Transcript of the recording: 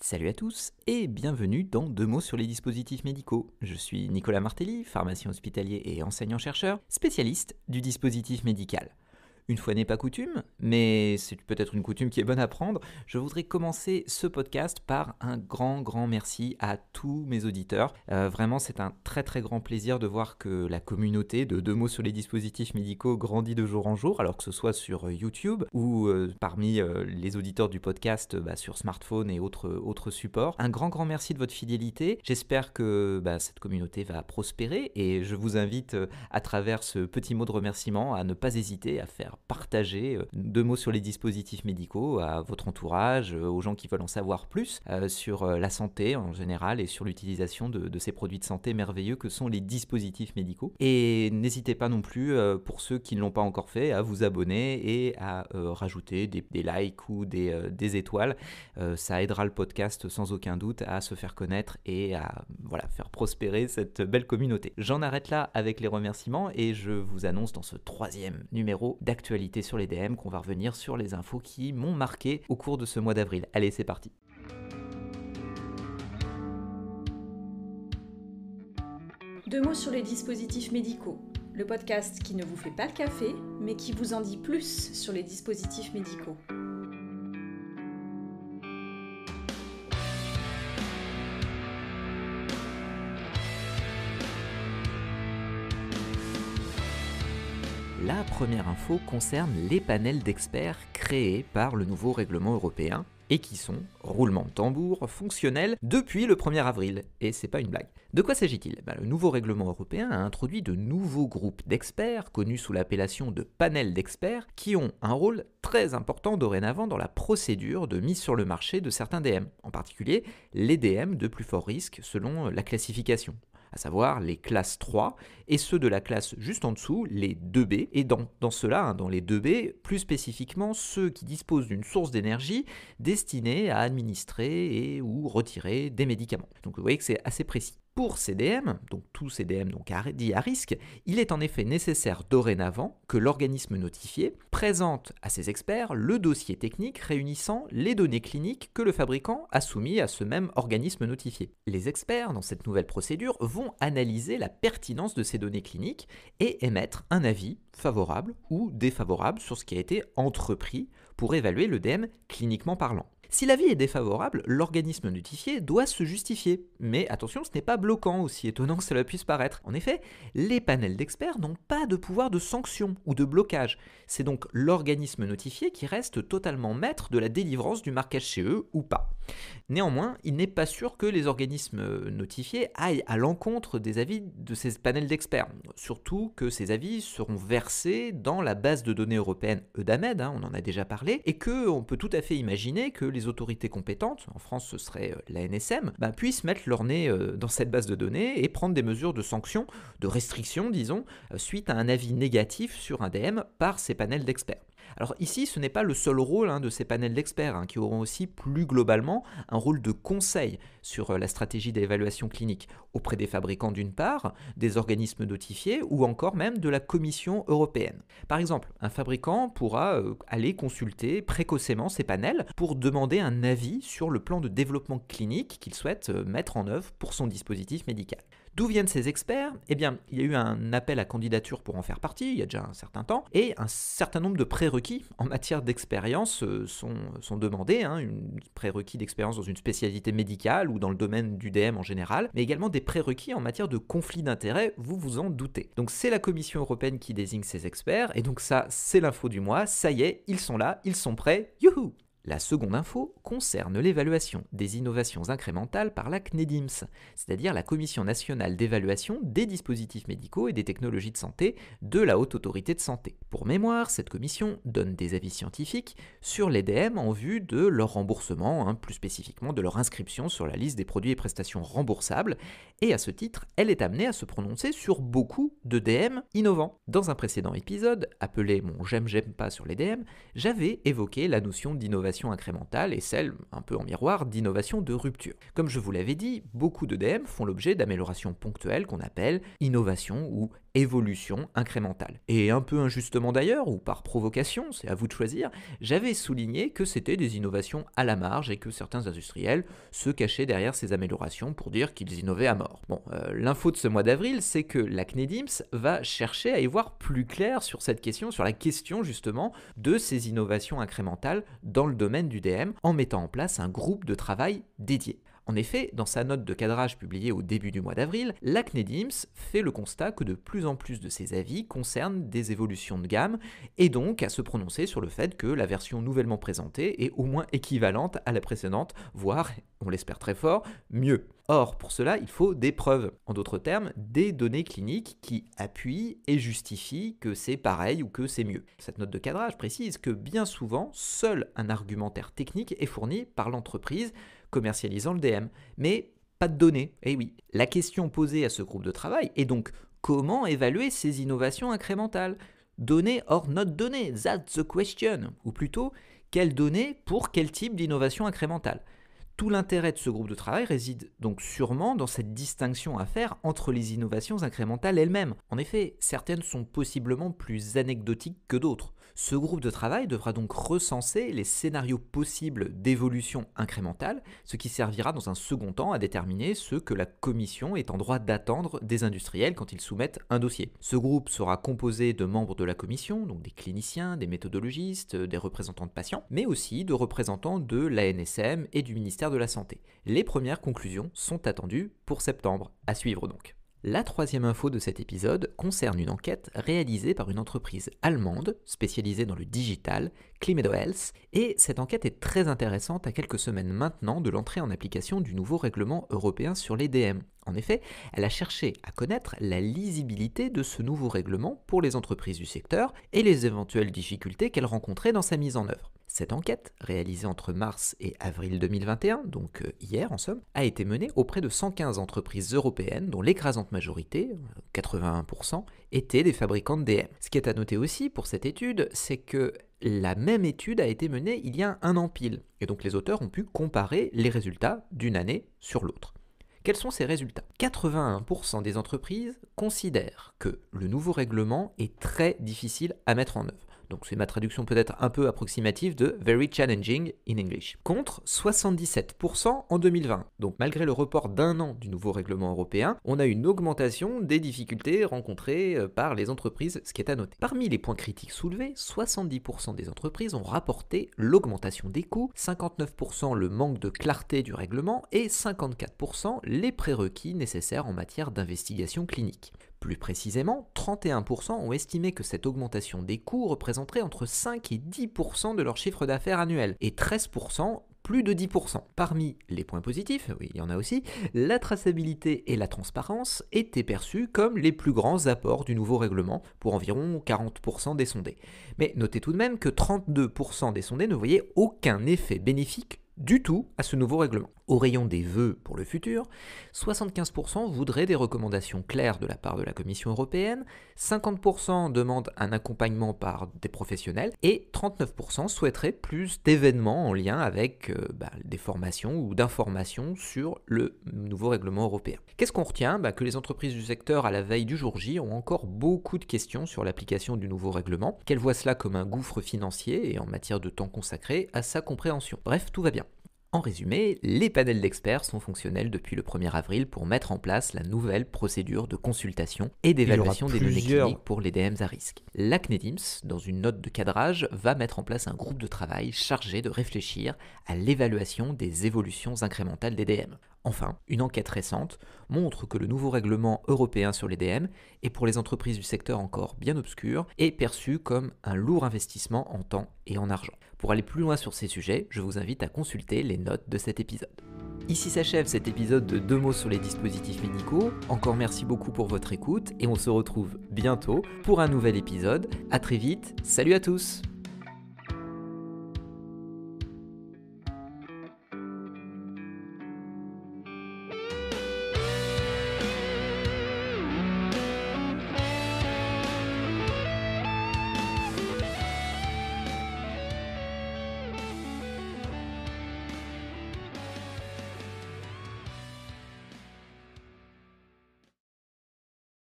Salut à tous et bienvenue dans 2 mots sur les dispositifs médicaux. Je suis Nicolas Martelly, pharmacien hospitalier et enseignant-chercheur, spécialiste du dispositif médical. Une fois n'est pas coutume, mais c'est peut-être une coutume qui est bonne à prendre, je voudrais commencer ce podcast par un grand merci à tous mes auditeurs. Vraiment, c'est un très grand plaisir de voir que la communauté de 2 mots sur les dispositifs médicaux grandit de jour en jour, alors que ce soit sur YouTube ou parmi les auditeurs du podcast sur smartphone et autres supports. Un grand merci de votre fidélité. J'espère que cette communauté va prospérer et je vous invite à travers ce petit mot de remerciement à ne pas hésiter à faire partager 2 mots sur les dispositifs médicaux à votre entourage, aux gens qui veulent en savoir plus sur la santé en général et sur l'utilisation de ces produits de santé merveilleux que sont les dispositifs médicaux. Et n'hésitez pas non plus, pour ceux qui ne l'ont pas encore fait, à vous abonner et à rajouter des likes ou des étoiles. Ça aidera le podcast sans aucun doute à se faire connaître et à faire prospérer cette belle communauté. J'en arrête là avec les remerciements et je vous annonce dans ce 3e numéro d'actualité sur les DM qu'on va revenir sur les infos qui m'ont marqué au cours de ce mois d'avril. Allez, c'est parti. Deux mots sur les dispositifs médicaux, le podcast qui ne vous fait pas le café, mais qui vous en dit plus sur les dispositifs médicaux. La première info concerne les panels d'experts créés par le nouveau règlement européen et qui sont, roulement de tambour, fonctionnels depuis le 1er avril. Et c'est pas une blague. De quoi s'agit-il ? Le nouveau règlement européen a introduit de nouveaux groupes d'experts, connus sous l'appellation de panels d'experts, qui ont un rôle très important dorénavant dans la procédure de mise sur le marché de certains DM, en particulier les DM de plus fort risque selon la classification, à savoir les classes 3 et ceux de la classe juste en dessous, les 2B, et dans ceux-là, dans les 2B, plus spécifiquement ceux qui disposent d'une source d'énergie destinée à administrer et ou retirer des médicaments. Donc vous voyez que c'est assez précis. Pour ces DM, donc tous ces DM dits à risque, il est en effet nécessaire dorénavant que l'organisme notifié présente à ses experts le dossier technique réunissant les données cliniques que le fabricant a soumis à ce même organisme notifié. Les experts, dans cette nouvelle procédure, vont analyser la pertinence de ces données cliniques et émettre un avis favorable ou défavorable sur ce qui a été entrepris pour évaluer le DM cliniquement parlant. Si l'avis est défavorable, l'organisme notifié doit se justifier. Mais attention, ce n'est pas bloquant, aussi étonnant que cela puisse paraître. En effet, les panels d'experts n'ont pas de pouvoir de sanction ou de blocage. C'est donc l'organisme notifié qui reste totalement maître de la délivrance du marquage CE ou pas. Néanmoins, il n'est pas sûr que les organismes notifiés aillent à l'encontre des avis de ces panels d'experts. Surtout que ces avis seront versés dans la base de données européenne EUDAMED, on en a déjà parlé, et qu'on peut tout à fait imaginer que les autorités compétentes, en France ce serait l'ANSM, puissent mettre leur nez dans cette base de données et prendre des mesures de sanction, de restriction disons, suite à un avis négatif sur un DM par ces panels d'experts. Alors ici, ce n'est pas le seul rôle de ces panels d'experts, qui auront aussi plus globalement un rôle de conseil sur la stratégie d'évaluation clinique auprès des fabricants d'une part, des organismes notifiés ou encore même de la Commission européenne. Par exemple, un fabricant pourra aller consulter précocement ces panels pour demander un avis sur le plan de développement clinique qu'il souhaite mettre en œuvre pour son dispositif médical. D'où viennent ces experts ? Eh bien, il y a eu un appel à candidature pour en faire partie, il y a déjà un certain temps, et un certain nombre de prérequis en matière d'expérience sont demandés, une prérequis d'expérience dans une spécialité médicale ou dans le domaine du DM en général, mais également des prérequis en matière de conflit d'intérêts, vous vous en doutez. Donc c'est la Commission européenne qui désigne ces experts, et donc ça, c'est l'info du mois, ça y est, ils sont là, ils sont prêts, youhou ! La seconde info concerne l'évaluation des innovations incrémentales par la CNEDIMS, c'est-à-dire la Commission nationale d'évaluation des dispositifs médicaux et des technologies de santé de la Haute Autorité de Santé. Pour mémoire, cette commission donne des avis scientifiques sur les DM en vue de leur remboursement, plus spécifiquement de leur inscription sur la liste des produits et prestations remboursables, et à ce titre, elle est amenée à se prononcer sur beaucoup de DM innovants. Dans un précédent épisode, appelé mon j'aime pas sur les DM, j'avais évoqué la notion d'innovation d'innovation incrémentale et celles, un peu en miroir, d'innovation de rupture. Comme je vous l'avais dit, beaucoup d'EDM font l'objet d'améliorations ponctuelles qu'on appelle innovation ou évolution incrémentale. Et un peu injustement d'ailleurs, ou par provocation, c'est à vous de choisir, j'avais souligné que c'était des innovations à la marge et que certains industriels se cachaient derrière ces améliorations pour dire qu'ils innovaient à mort. Bon, l'info de ce mois d'avril, c'est que la CNEDIMS va chercher à y voir plus clair sur cette question, sur la question justement de ces innovations incrémentales dans le domaine du DM, en mettant en place un groupe de travail dédié. En effet, dans sa note de cadrage publiée au début du mois d'avril, la CNEDIMS fait le constat que de plus en plus de ses avis concernent des évolutions de gamme et donc à se prononcer sur le fait que la version nouvellement présentée est au moins équivalente à la précédente, voire, on l'espère très fort, mieux. Or, pour cela, il faut des preuves, en d'autres termes, des données cliniques qui appuient et justifient que c'est pareil ou que c'est mieux. Cette note de cadrage précise que bien souvent, seul un argumentaire technique est fourni par l'entreprise commercialisant le DM, mais pas de données. Eh oui, la question posée à ce groupe de travail est donc comment évaluer ces innovations incrémentales? Données or not données, that's the question. Ou plutôt, quelles données pour quel type d'innovation incrémentale? Tout l'intérêt de ce groupe de travail réside donc sûrement dans cette distinction à faire entre les innovations incrémentales elles-mêmes. En effet, certaines sont possiblement plus anecdotiques que d'autres. Ce groupe de travail devra donc recenser les scénarios possibles d'évolution incrémentale, ce qui servira dans un second temps à déterminer ce que la commission est en droit d'attendre des industriels quand ils soumettent un dossier. Ce groupe sera composé de membres de la commission, donc des cliniciens, des méthodologistes, des représentants de patients, mais aussi de représentants de l'ANSM et du ministère de la Santé. Les premières conclusions sont attendues pour septembre. À suivre donc. La troisième info de cet épisode concerne une enquête réalisée par une entreprise allemande spécialisée dans le digital, Climedo Health, et cette enquête est très intéressante à quelques semaines maintenant de l'entrée en application du nouveau règlement européen sur les DM. En effet, elle a cherché à connaître la lisibilité de ce nouveau règlement pour les entreprises du secteur et les éventuelles difficultés qu'elle rencontrait dans sa mise en œuvre. Cette enquête, réalisée entre mars et avril 2021, donc hier en somme, a été menée auprès de 115 entreprises européennes dont l'écrasante majorité, 81%, étaient des fabricants de DM. Ce qui est à noter aussi pour cette étude, c'est que la même étude a été menée il y a un an pile, et donc les auteurs ont pu comparer les résultats d'une année sur l'autre. Quels sont ces résultats? 81% des entreprises considèrent que le nouveau règlement est très difficile à mettre en œuvre. Donc c'est ma traduction peut-être un peu approximative de very challenging in English. Contre 77% en 2020. Donc malgré le report d'un an du nouveau règlement européen, on a une augmentation des difficultés rencontrées par les entreprises, ce qui est à noter. Parmi les points critiques soulevés, 70% des entreprises ont rapporté l'augmentation des coûts, 59% le manque de clarté du règlement et 54% les prérequis nécessaires en matière d'investigation clinique. Plus précisément, 31% ont estimé que cette augmentation des coûts représenterait entre 5 et 10% de leur chiffre d'affaires annuel, et 13% plus de 10%. Parmi les points positifs, oui, il y en a aussi, la traçabilité et la transparence étaient perçus comme les plus grands apports du nouveau règlement, pour environ 40% des sondés. Mais notez tout de même que 32% des sondés ne voyaient aucun effet bénéfique du tout à ce nouveau règlement. Au rayon des vœux pour le futur, 75% voudraient des recommandations claires de la part de la Commission européenne, 50% demandent un accompagnement par des professionnels et 39% souhaiteraient plus d'événements en lien avec des formations ou d'informations sur le nouveau règlement européen. Qu'est-ce qu'on retient? Que les entreprises du secteur à la veille du jour J ont encore beaucoup de questions sur l'application du nouveau règlement, qu'elles voient cela comme un gouffre financier et en matière de temps consacré à sa compréhension. Bref, tout va bien. En résumé, les panels d'experts sont fonctionnels depuis le 1er avril pour mettre en place la nouvelle procédure de consultation et d'évaluation des données cliniques pour les DMs à risque. La CNEDIMS, dans une note de cadrage, va mettre en place un groupe de travail chargé de réfléchir à l'évaluation des évolutions incrémentales des DM. Enfin, une enquête récente montre que le nouveau règlement européen sur les DM est pour les entreprises du secteur encore bien obscur et perçu comme un lourd investissement en temps et en argent. Pour aller plus loin sur ces sujets, je vous invite à consulter les notes de cet épisode. Ici s'achève cet épisode de 2 mots sur les dispositifs médicaux. Encore merci beaucoup pour votre écoute et on se retrouve bientôt pour un nouvel épisode. À très vite, salut à tous!